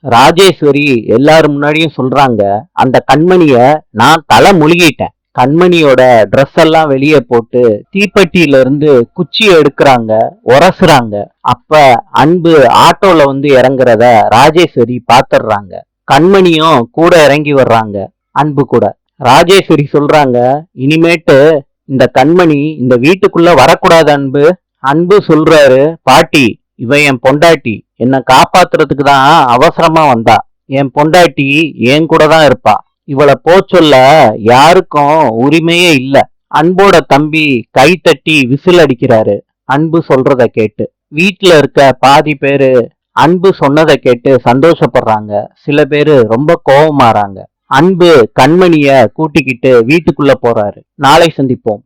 ராஜேஸ்வரி எல்லாரும் முன்னாடியும் சொல்றாங்க, அந்த கண்மணிய நான் தலை முழுகிட்டேன். கண்மணியோட ட்ரெஸ் எல்லாம் வெளியே போட்டு தீப்பெட்டியில இருந்து குச்சியை எடுக்கிறாங்க, உரசுறாங்க. அப்ப அன்பு ஆட்டோல வந்து இறங்குறத ராஜேஸ்வரி பாத்துடுறாங்க. கண்மணியும் கூட இறங்கி வர்றாங்க, அன்பு கூட. ராஜேஸ்வரி சொல்றாங்க, இனிமேட்டு இந்த கண்மணி இந்த வீட்டுக்குள்ள வரக்கூடாது அன்பு. அன்பு சொல்றாரு, பாட்டி இவ என் பொண்டாட்டி, என்னை காப்பாத்துறதுக்கு தான் அவசரமா வந்தா. என் பொண்டாட்டி என் கூட தான் இருப்பா. இவளை சொல்ல யாருக்கும் உரிமையே இல்ல. அன்போட தம்பி கை தட்டி விசில் அடிக்கிறாரு அன்பு சொல்றத கேட்டு. வீட்டுல இருக்க பாதி பேரு அன்பு சொன்னதை கேட்டு சந்தோஷப்படுறாங்க, சில பேரு ரொம்ப கோபமாறாங்க. அன்பு கண்மணிய கூட்டிக்கிட்டு வீட்டுக்குள்ள போறாரு. நாளை சந்திப்போம்.